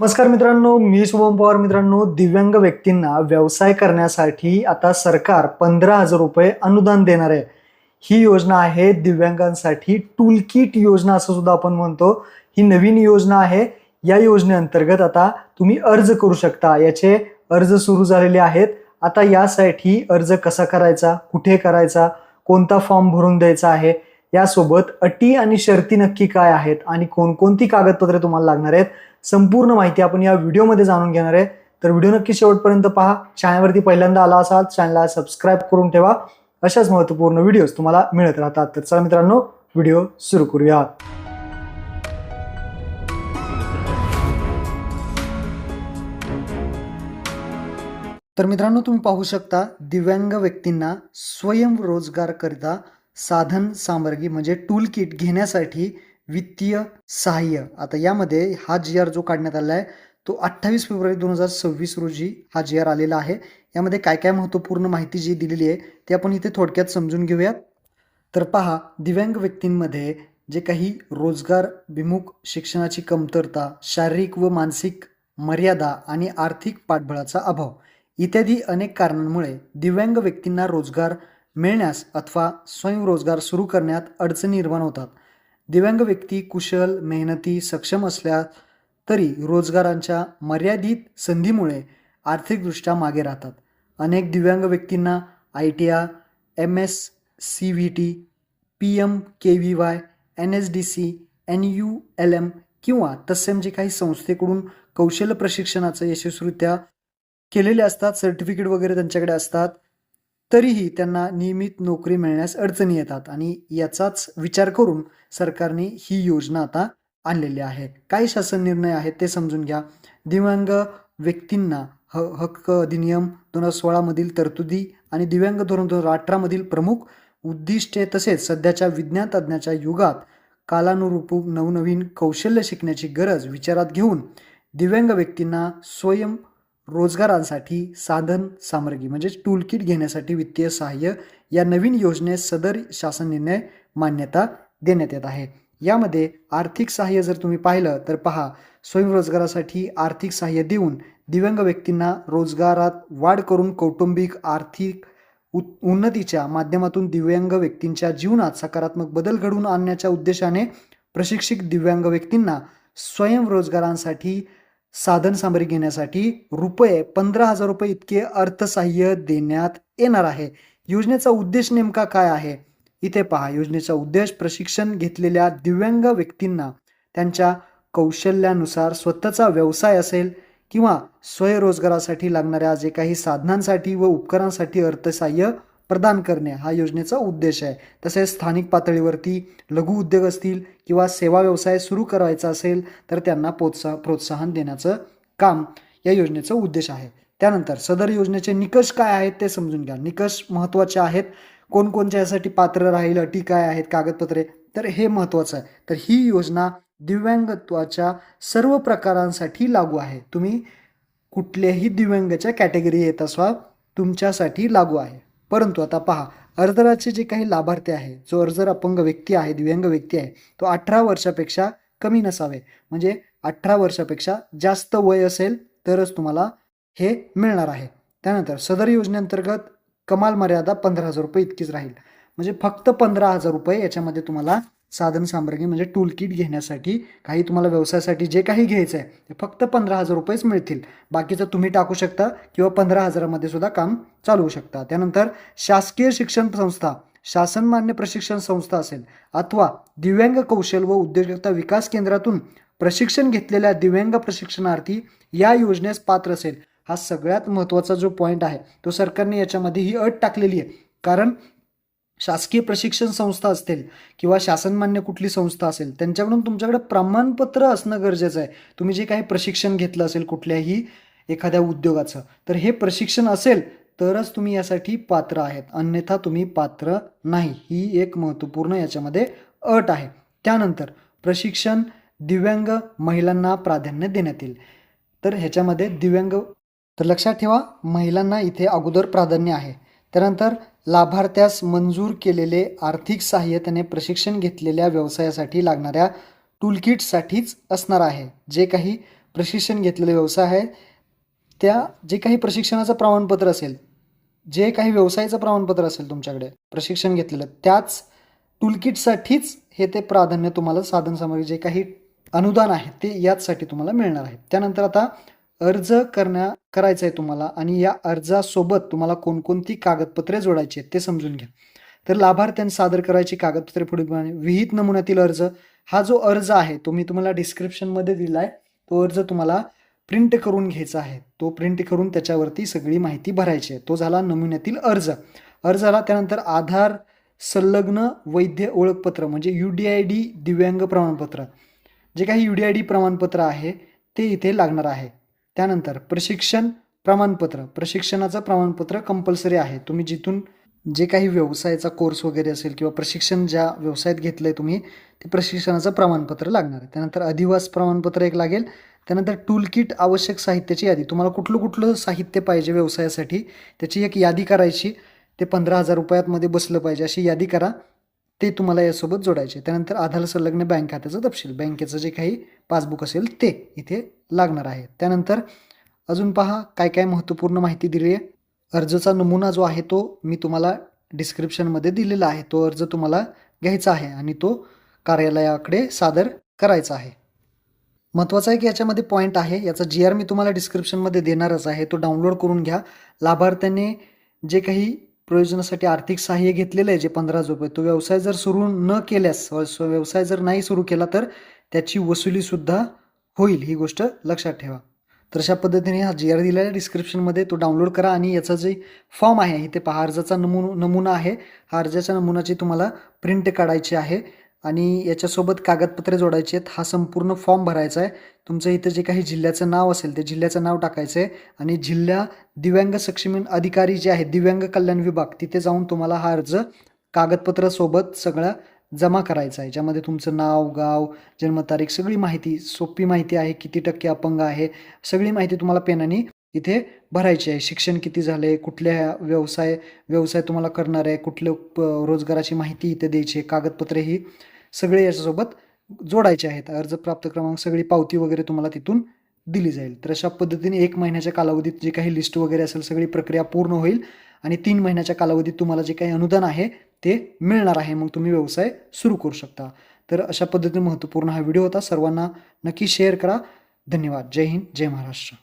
नमस्कार मित्रांनो, मी शुभम पवार. मित्रांनो, दिव्यांग व्यक्तींना व्यवसाय करण्यासाठी आता सरकार 15,000 रुपये अनुदान देणार आहे. ही योजना आहे दिव्यांगांसाठी टूल किट योजना असं सुद्धा आपण म्हणतो. ही नवीन योजना आहे. या योजनेअंतर्गत आता तुम्ही अर्ज करू शकता. याचे अर्ज सुरू झालेले आहेत. आता यासाठी अर्ज कसा करायचा, कुठे करायचा, कोणता फॉर्म भरून द्यायचा आहे, यासोबत अटी आणि शर्ती नक्की काय आहेत आणि कोणकोणती कागदपत्रे तुम्हाला लागणार आहेत, संपूर्ण माहिती आपण या व्हिडिओमध्ये जाणून घेणार आहे. तर व्हिडिओ नक्की शेवटपर्यंत पहा. चॅनलवरती पहिल्यांदा आला असाल चॅनलला सबस्क्राईब करून ठेवा. अशाच महत्त्वपूर्ण व्हिडिओज तुम्हाला मिळत राहतात. तर चला मित्रांनो, व्हिडिओ सुरू करूया. तर मित्रांनो, तुम्ही पाहू शकता दिव्यांग व्यक्तींना स्वयंरोजगारकरिता साधन सामग्री म्हणजे टूल किट घेण्यासाठी वित्तीय सहाय्य. आता यामध्ये हा GR जो काढण्यात आला आहे तो 28 फेब्रुवारी 2026 रोजी हा GR आलेला आहे. यामध्ये काय काय महत्त्वपूर्ण माहिती जी दिलेली आहे ते आपण इथे थोडक्यात समजून घेऊयात. तर पहा, दिव्यांग व्यक्तींमध्ये जे काही रोजगारभिमुख शिक्षणाची कमतरता, शारीरिक व मानसिक मर्यादा आणि आर्थिक पाठबळाचा अभाव इत्यादी अनेक कारणांमुळे दिव्यांग व्यक्तींना रोजगार मिळण्यास अथवा स्वयंरोजगार सुरू करण्यात अडचणी निर्माण होतात. दिव्यांग व्यक्ती कुशल, मेहनती, सक्षम असल्या तरी रोजगारांच्या मर्यादित संधीमुळे आर्थिकदृष्ट्या मागे राहतात. अनेक दिव्यांग व्यक्तींना ITI, MSCVT, PMKVY, NSDC, NULM किंवा तत्सम जे काही संस्थेकडून कौशल्य प्रशिक्षणाचं यशस्वीरित्या केलेले असतात, सर्टिफिकेट वगैरे त्यांच्याकडे असतात, तरीही त्यांना नियमित नोकरी मिळण्यास अडचणी येतात. आणि याचाच विचार करून सरकारने ही योजना आता आणलेली आहे. काय शासन निर्णय आहेत ते समजून घ्या. दिव्यांग व्यक्तींना हक्क अधिनियम 2016 मधील तरतुदी आणि दिव्यांग धोरण 2018 मधील प्रमुख उद्दिष्टे तसेच सध्याच्या विज्ञान तज्ञाच्या युगात कालानुरूप नवनवीन कौशल्य शिकण्याची गरज विचारात घेऊन दिव्यांग व्यक्तींना स्वयं रोजगारांसाठी साधन सामग्री म्हणजे टूल किट घेण्यासाठी वित्तीय सहाय्य या नवीन योजनेस सदर शासन निर्णय मान्यता देण्यात येत आहे. यामध्ये आर्थिक सहाय्य जर तुम्ही पाहिलं तर पहा, स्वयंरोजगारासाठी आर्थिक सहाय्य देऊन दिव्यांग व्यक्तींना रोजगारात वाढ करून कौटुंबिक आर्थिक उन्नतीच्या माध्यमातून दिव्यांग व्यक्तींच्या जीवनात सकारात्मक बदल घडवून आणण्याच्या उद्देशाने प्रशिक्षित दिव्यांग व्यक्तींना स्वयंरोजगारांसाठी साधन सामग्री घेण्यासाठी रुपये 15,000 रुपये इतके अर्थसहाय्य देण्यात येणार आहे. योजनेचा उद्देश नेमका काय आहे इथे पहा. योजनेचा उद्देश प्रशिक्षण घेतलेल्या दिव्यांग व्यक्तींना त्यांच्या कौशल्यानुसार स्वतःचा व्यवसाय असेल किंवा स्वयंरोजगारासाठी लागणाऱ्या जे काही साधनांसाठी व उपकरणांसाठी अर्थसहाय्य प्रदान करणे हा योजनेचा उद्देश आहे. तसेच स्थानिक पातळीवरती लघु उद्योग असतील किंवा सेवा व्यवसाय सुरू करायचा असेल तर त्यांना प्रोत्साहन देण्याचं काम या योजनेचा उद्देश आहे. त्यानंतर सदर योजनेचे निकष काय आहेत ते समजून घ्या. निकष महत्त्वाचे आहेत. कोणकोणत्या यासाठी पात्र राहील, अटी काय आहेत, कागदपत्रे, तर हे महत्त्वाचं आहे. तर ही योजना दिव्यांगत्वाच्या सर्व प्रकारांसाठी लागू आहे. तुम्ही कुठल्याही दिव्यांगाच्या कॅटेगरी येत असवा तुमच्यासाठी लागू आहे. परंतु आता पहा, अर्जदाराचे जे काही लाभार्थी आहे, जो अर्जदार अपंग व्यक्ती आहे, दिव्यांग व्यक्ती आहे, तो 18 वर्षापेक्षा कमी नसावे. म्हणजे 18 वर्षापेक्षा जास्त वय असेल तरच तुम्हाला हे मिळणार आहे. त्यानंतर सदर योजनेअंतर्गत कमाल मर्यादा 15,000 रुपये इतकीच राहील. म्हणजे फक्त 15,000 रुपये याच्यामध्ये तुम्हाला साधन सामग्री म्हणजे टूल किट घेण्यासाठी काही तुम्हाला व्यवसायासाठी जे काही घ्यायचं आहे ते फक्त 15,000 रुपयेच मिळतील. बाकीचं तुम्ही टाकू शकता किंवा 15,000मध्ये सुद्धा काम चालवू शकता. त्यानंतर शासकीय शिक्षण संस्था, शासनमान्य प्रशिक्षण संस्था असेल अथवा दिव्यांग कौशल व उद्योजकता विकास केंद्रातून प्रशिक्षण घेतलेल्या दिव्यांग प्रशिक्षणार्थी या योजनेस पात्र असेल. हा सगळ्यात महत्त्वाचा जो पॉईंट आहे तो सरकारने याच्यामध्ये ही अट टाकलेली आहे. कारण शासकीय प्रशिक्षण संस्था असतील किंवा शासनमान्य कुठली संस्था असेल त्यांच्याकडून तुमच्याकडे प्रमाणपत्र असणं गरजेचं आहे. तुम्ही जे काही प्रशिक्षण घेतलं असेल कुठल्याही एखाद्या उद्योगाचं, तर हे प्रशिक्षण असेल तरच तुम्ही यासाठी पात्र आहेत, अन्यथा तुम्ही पात्र नाही. ही एक महत्त्वपूर्ण याच्यामध्ये अट आहे. त्यानंतर प्रशिक्षण दिव्यांग महिलांना प्राधान्य देण्यात येईल. तर ह्याच्यामध्ये दिव्यांग, तर लक्षात ठेवा महिलांना इथे अगोदर प्राधान्य आहे. त्यानंतर लाभार्थ्यास मंजूर केलेले आर्थिक सहाय्य त्याने प्रशिक्षण घेतलेल्या व्यवसायासाठी लागणाऱ्या टूलकिटसाठीच असणार आहे. जे काही प्रशिक्षण घेतलेले व्यवसाय आहे त्या जे काही प्रशिक्षणाचं प्रमाणपत्र असेल, जे काही व्यवसायाचं प्रमाणपत्र असेल तुमच्याकडे प्रशिक्षण घेतलेलं, त्याच टूलकिटसाठीच हे ते प्राधान्य तुम्हाला साधनसामग्री जे काही अनुदान आहे ते याचसाठी तुम्हाला मिळणार आहे. त्यानंतर आता अर्ज करायचा आहे तुम्हाला आणि या अर्जासोबत तुम्हाला कोणकोणती कागदपत्रे जोडायची आहेत ते समजून घ्या. तर लाभार्थ्यांनी सादर करायची कागदपत्रे पुढीलप्रमाणे: विहित नमुन्यातील अर्ज. हा जो अर्ज आहे तो मी तुम्हाला डिस्क्रिप्शनमध्ये दिला आहे. तो अर्ज तुम्हाला प्रिंट करून घ्यायचा आहे. तो प्रिंट करून त्याच्यावरती सगळी माहिती भरायची आहे. तो झाला नमुन्यातील अर्ज. अर्ज झाला. त्यानंतर आधार संलग्न वैध ओळखपत्र म्हणजे UDID दिव्यांग प्रमाणपत्र. जे काही UDID प्रमाणपत्र आहे ते इथे लागणार आहे. त्यानंतर प्रशिक्षण प्रमाणपत्र. प्रशिक्षणाचं प्रमाणपत्र कंपल्सरी आहे. तुम्ही जिथून जे काही व्यवसायाचा कोर्स वगैरे असेल किंवा प्रशिक्षण ज्या व्यवसायात घेतलं आहे तुम्ही ते प्रशिक्षणाचं प्रमाणपत्र लागणार आहे. त्यानंतर अधिवास प्रमाणपत्र एक लागेल. त्यानंतर टूलकिट आवश्यक साहित्याची यादी. तुम्हाला कुठलं साहित्य पाहिजे व्यवसायासाठी त्याची एक यादी करायची. ते 15,000 रुपयामध्ये बसलं पाहिजे अशी यादी करा. ते तुम्हाला यासोबत जोडायचे. त्यानंतर आधार संलग्न बँक खात्याचा तपशील. बँकेचं जे काही पासबुक असेल ते इथे लागणार आहे. त्यानंतर अजून पहा काय काय महत्त्वपूर्ण माहिती दिली आहे. अर्जाचा नमुना जो आहे तो मी तुम्हाला डिस्क्रिप्शनमध्ये दिलेला आहे. तो अर्ज तुम्हाला घ्यायचा आहे आणि तो कार्यालयाकडे सादर करायचा आहे. महत्त्वाचं आहे की याच्यामध्ये पॉईंट आहे. याचा GR मी तुम्हाला डिस्क्रिप्शनमध्ये देणारच आहे. तो डाउनलोड करून घ्या. लाभार्थ्याने जे काही प्रयोजनासाठी आर्थिक सहाय्य घेतलेलं आहे जे 15,000 रुपये, तो व्यवसाय जर सुरू न केल्यास, व्यवसाय जर नाही सुरू केला तर त्याची वसुलीसुद्धा होईल. ही गोष्ट लक्षात ठेवा. तर अशा पद्धतीने हा GR दिलेला आहे डिस्क्रिप्शनमध्ये. तो डाउनलोड करा आणि याचा जे फॉर्म आहे इथे पहा, अर्जाचा नमुना आहे. हा अर्जाच्या नमुन्याची तुम्हाला प्रिंट काढायची आहे आणि याच्यासोबत कागदपत्रे जोडायची आहेत. हा संपूर्ण फॉर्म भरायचा आहे. तुमचं इथं जे काही जिल्ह्याचं नाव असेल ते जिल्ह्याचं नाव टाकायचं आहे आणि जिल्हा दिव्यांग सक्षमीकरण अधिकारी जे आहे दिव्यांग कल्याण विभाग तिथे जाऊन तुम्हाला हा अर्ज कागदपत्र सोबत सगळं जमा करायचा आहे. ज्यामध्ये तुमचं नाव, गाव, जन्मतारीख सगळी माहिती, सोपी माहिती आहे, किती टक्के अपंग आहे, सगळी माहिती तुम्हाला पेनाने इथे भरायची आहे. शिक्षण किती झाले, कुठल्या व्यवसाय तुम्हाला करणार आहे, कुठलं रोजगाराची माहिती इथे द्यायची आहे. कागदपत्रे ही सगळे याच्यासोबत जोडायचे आहेत. अर्ज प्राप्त क्रमांक, सगळी पावती वगैरे तुम्हाला तिथून दिली जाईल. तर अशा पद्धतीने 1 महिन्याच्या कालावधीत जे काही लिस्ट वगैरे असेल सगळी प्रक्रिया पूर्ण होईल आणि 3 महिन्याच्या कालावधीत तुम्हाला जे काही अनुदान आहे ते मिळणार आहे. मग तुम्ही व्यवसाय सुरू करू शकता. तर अशा पद्धतीने महत्त्वपूर्ण हा व्हिडिओ होता. सर्वांना नक्की शेअर करा. धन्यवाद. जय हिंद, जय महाराष्ट्र.